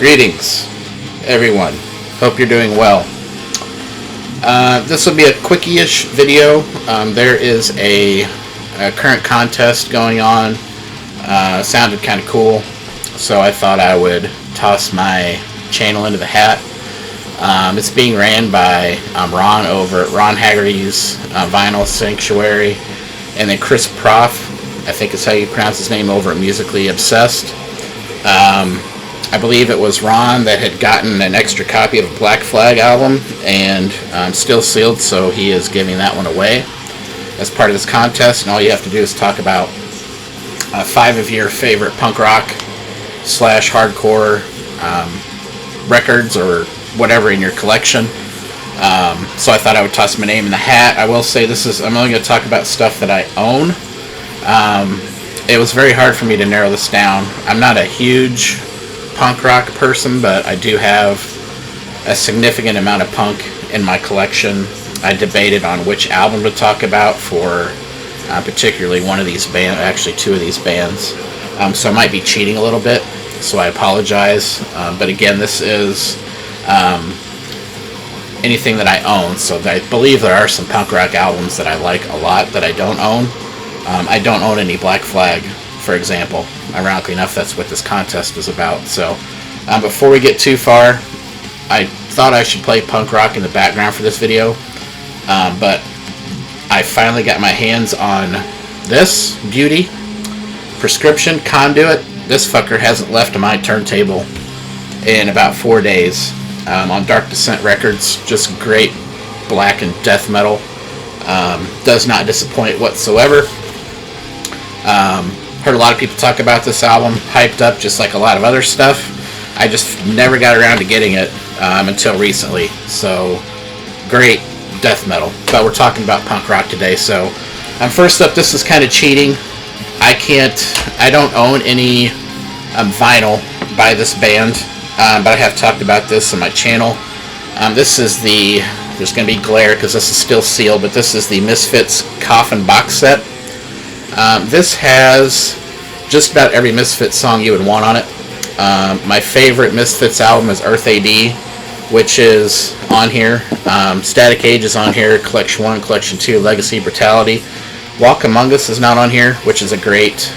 Greetings, everyone. Hope you're doing well. This will be a quickie-ish video. There is a current contest going on. Sounded kind of cool, so I thought I would toss my channel into the hat. It's being ran by Ron over at Ron Haggerty's Vinyl Sanctuary, and then Chris Prof, I think is how you pronounce his name, over at Musically Obsessed. I believe it was Ron that had gotten an extra copy of a Black Flag album, and still sealed, so he is giving that one away as part of this contest. And all you have to do is talk about 5 of your favorite punk rock / hardcore records or whatever in your collection. So I thought I would toss my name in the hat. I will say I'm only going to talk about stuff that I own. It was very hard for me to narrow this down. I'm not a huge punk rock person, but I do have a significant amount of punk in my collection. I debated on which album to talk about for particularly one of these bands, actually 2 of these bands. So I might be cheating a little bit, so I apologize. But again, this is anything that I own. So I believe there are some punk rock albums that I like a lot that I don't own. I don't own any Black Flag, for example. Ironically enough, that's what this contest is about. So before we get too far, I thought I should play punk rock in the background for this video, but I finally got my hands on this beauty, Prescription Conduit. This fucker hasn't left my turntable in about 4 days. On Dark Descent Records, just great black and death metal. Does not disappoint whatsoever. Heard a lot of people talk about this album, hyped up just like a lot of other stuff. I just never got around to getting it until recently. So, great death metal. But we're talking about punk rock today. So, first up, this is kind of cheating. I don't own any vinyl by this band, but I have talked about this on my channel. This is there's going to be glare because this is still sealed, but this is the Misfits Coffin box set. This has just about every Misfits song you would want on it. My favorite Misfits album is Earth AD, which is on here. Static Age is on here. Collection 1, Collection 2, Legacy, Brutality. Walk Among Us is not on here, which is a great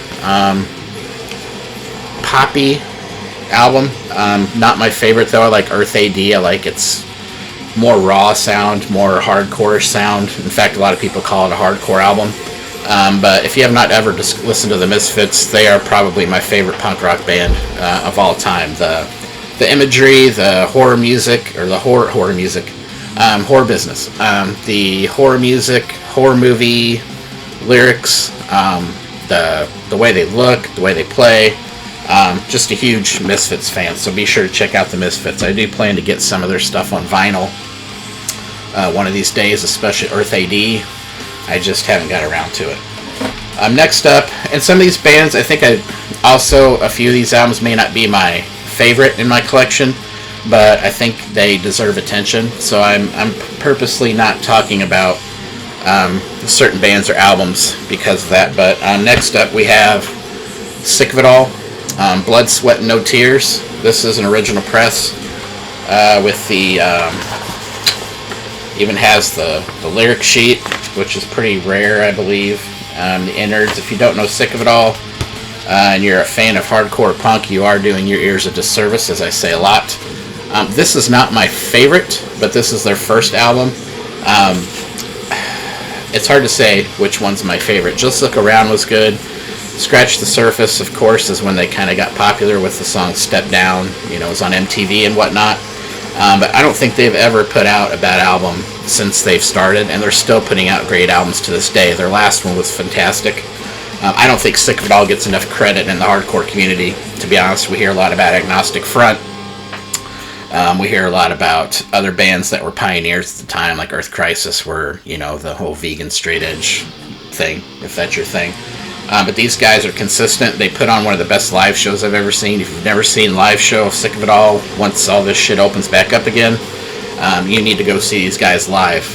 poppy album. Not my favorite though. I like Earth AD. I like its more raw sound, more hardcore sound. In fact, a lot of people call it a hardcore album. But if you have not ever listened to the Misfits, they are probably my favorite punk rock band of all time. The imagery, the horror music, or the horror music, horror business, the horror music, horror movie lyrics, the way they look, the way they play. Just a huge Misfits fan, so be sure to check out the Misfits. I do plan to get some of their stuff on vinyl one of these days, especially Earth AD. I just haven't got around to it. Next up, and some of these bands, I think a few of these albums may not be my favorite in my collection, but I think they deserve attention, so I'm purposely not talking about certain bands or albums because of that. But next up we have Sick of It All, Blood, Sweat, and No Tears. This is an original press with the even has the lyric sheet, which is pretty rare, I believe. The innards. If you don't know Sick of It All, and you're a fan of hardcore punk, you are doing your ears a disservice, as I say a lot. This is not my favorite, but this is their first album. It's hard to say which one's my favorite. Just Look Around was good. Scratch the Surface, of course, is when they kind of got popular with the song Step Down. It was on MTV and whatnot. But I don't think they've ever put out a bad album since they've started, and they're still putting out great albums to this day. Their last one was fantastic. I don't think Sick of It All gets enough credit in the hardcore community. To be honest, we hear a lot about Agnostic Front. We hear a lot about other bands that were pioneers at the time, like Earth Crisis, were, the whole vegan straight edge thing, if that's your thing. But these guys are consistent. They put on one of the best live shows I've ever seen. If you've never seen live show of Sick of It All, once all this shit opens back up again, you need to go see these guys live.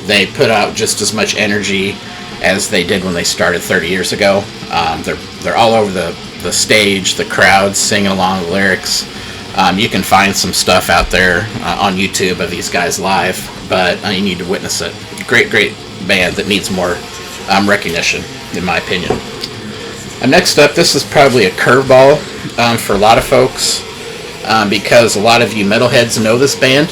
They put out just as much energy as they did when they started 30 years ago. They're all over the stage, the crowd singing along the lyrics. You can find some stuff out there on YouTube of these guys live, but you need to witness it. Great band that needs more recognition, in my opinion. Next up, this is probably a curveball for a lot of folks, because a lot of you metalheads know this band.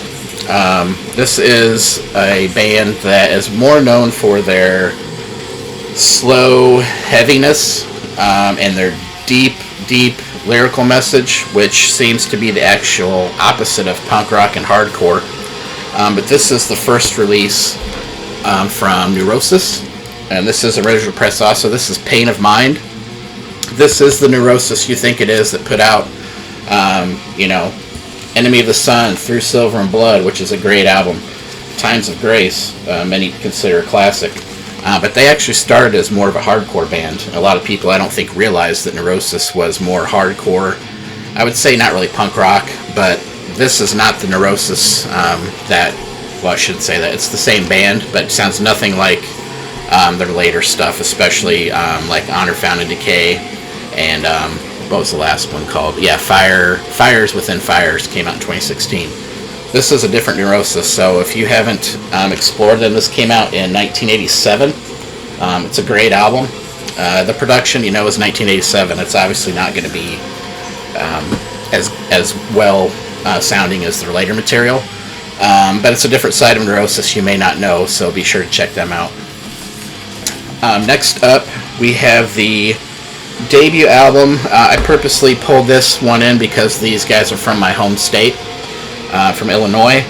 This is a band that is more known for their slow heaviness and their deep lyrical message, which seems to be the actual opposite of punk rock and hardcore. But this is the first release from Neurosis, and this is original press also. This is Pain of Mind. This is the Neurosis you think it is that put out, Enemy of the Sun, Through Silver and Blood, which is a great album. Times of Grace, many consider a classic. But they actually started as more of a hardcore band. A lot of people, I don't think, realized that Neurosis was more hardcore. I would say not really punk rock, but this is not the Neurosis I shouldn't say that. It's the same band, but it sounds nothing like their later stuff, especially like Honor Found in Decay and what was the last one called? Yeah, Fires Within Fires came out in 2016. This is a different Neurosis, so if you haven't explored them, this came out in 1987. It's a great album. The production, is 1987. It's obviously not going to be as well sounding as their later material, but it's a different side of Neurosis you may not know, so be sure to check them out. Next up, we have the debut album. I purposely pulled this one in because these guys are from my home state. From Illinois.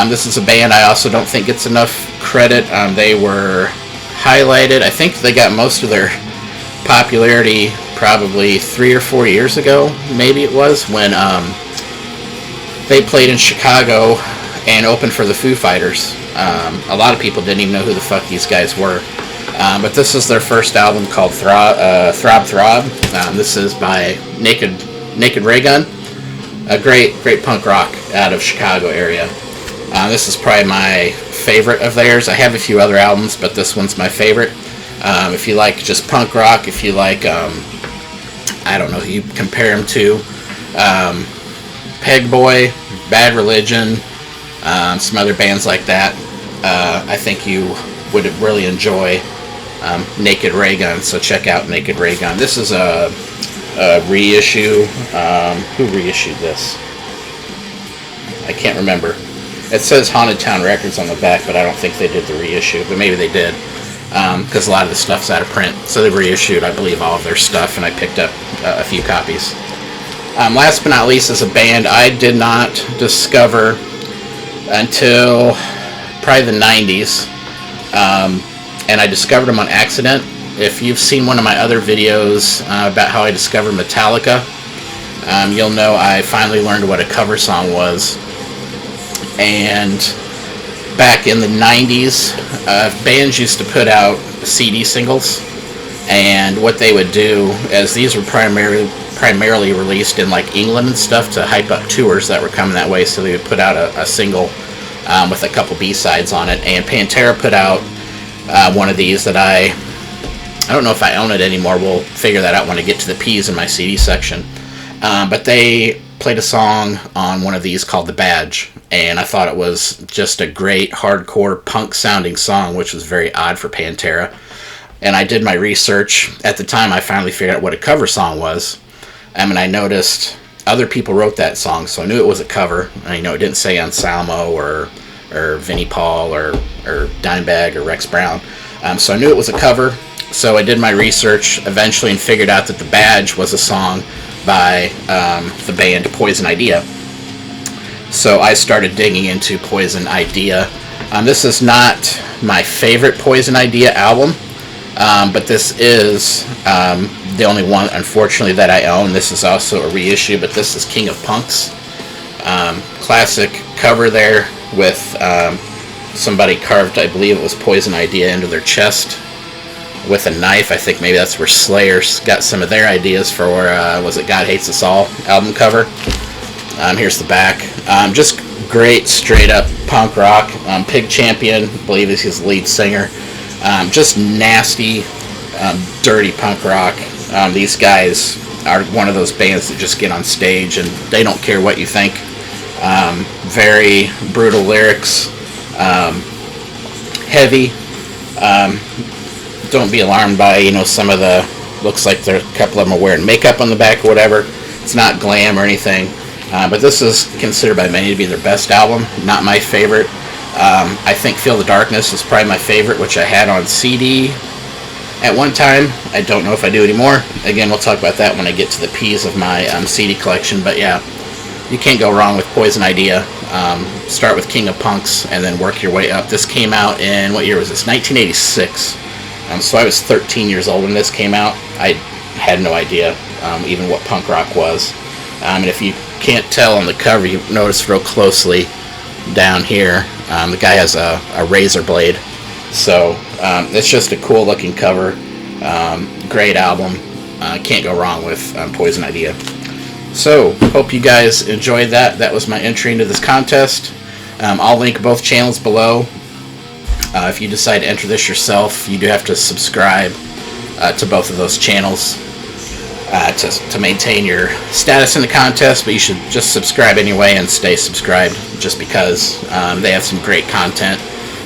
This is a band I also don't think gets enough credit. They were highlighted. I think they got most of their popularity probably 3 or 4 years ago, maybe it was, when they played in Chicago and opened for the Foo Fighters. A lot of people didn't even know who the fuck these guys were. But this is their first album called Throb Throb. This is by Naked Ray Gun. A great punk rock out of Chicago area. This is probably my favorite of theirs. I have a few other albums, but this one's my favorite. If you like just punk rock, if you like, I don't know who you compare them to, Peg Boy, Bad Religion, some other bands like that, I think you would really enjoy Naked Ray Gun, so check out Naked Ray Gun. This is a reissue. Who reissued this? I can't remember. It says Haunted Town Records on the back, but I don't think they did the reissue, but maybe they did, because a lot of the stuff's out of print. So they reissued, I believe, all of their stuff, and I picked up a few copies. Last but not least is a band I did not discover until probably the 90s, and I discovered them on accident. If you've seen one of my other videos about how I discovered Metallica, you'll know I finally learned what a cover song was. And back in the 90s, bands used to put out CD singles, and what they would do, as these were primarily released in like England and stuff to hype up tours that were coming that way, so they would put out a single with a couple B-sides on it. And Pantera put out one of these that I don't know if I own it anymore. We'll figure that out when I get to the P's in my CD section. But they played a song on one of these called The Badge, and I thought it was just a great hardcore punk sounding song, which was very odd for Pantera. And I did my research. At the time, I finally figured out what a cover song was. And I noticed other people wrote that song, so I knew it was a cover. And it didn't say Anselmo or Vinnie Paul or Dimebag or Rex Brown. So I knew it was a cover. So I did my research eventually and figured out that The Badge was a song by the band Poison Idea. So I started digging into Poison Idea. This is not my favorite Poison Idea album, but this is the only one, unfortunately, that I own. This is also a reissue, but this is King of Punks. Classic cover there with somebody carved, I believe it was Poison Idea, into their chest with a knife. I think maybe that's where Slayer got some of their ideas for, was it God Hates Us All album cover. Here's the back. Just great straight up punk rock. Pig Champion, I believe is his lead singer. Just nasty, dirty punk rock. These guys are one of those bands that just get on stage and they don't care what you think. Very brutal lyrics, heavy. Don't be alarmed by, you know, some of the, looks like a couple of them are wearing makeup on the back or whatever. It's not glam or anything, but this is considered by many to be their best album. Not my favorite. I think Feel the Darkness is probably my favorite, which I had on CD at one time. I don't know if I do anymore. Again, we'll talk about that when I get to the P's of my CD collection. But yeah, you can't go wrong with Poison Idea. Start with King of Punks and then work your way up. This came out in, what year was this? 1986. So I was 13 years old when this came out. I had no idea even what punk rock was. And if you can't tell on the cover, you notice real closely down here, the guy has a razor blade. So it's just a cool looking cover. Great album. Can't go wrong with Poison Idea. So hope you guys enjoyed that. That was my entry into this contest. I'll link both channels below. If you decide to enter this yourself, you do have to subscribe to both of those channels to maintain your status in the contest, but you should just subscribe anyway and stay subscribed just because they have some great content.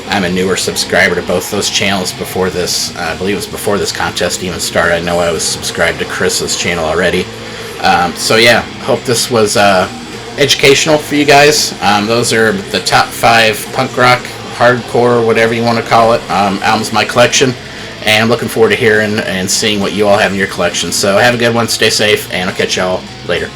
I'm a newer subscriber to both those channels before this, I believe it was before this contest even started. I know I was subscribed to Chris's channel already. So yeah, hope this was educational for you guys. Those are the top 5 punk rock, hardcore, whatever you want to call it, albums in my collection, and I'm looking forward to hearing and seeing what you all have in your collection. So have a good one, stay safe, and I'll catch y'all later.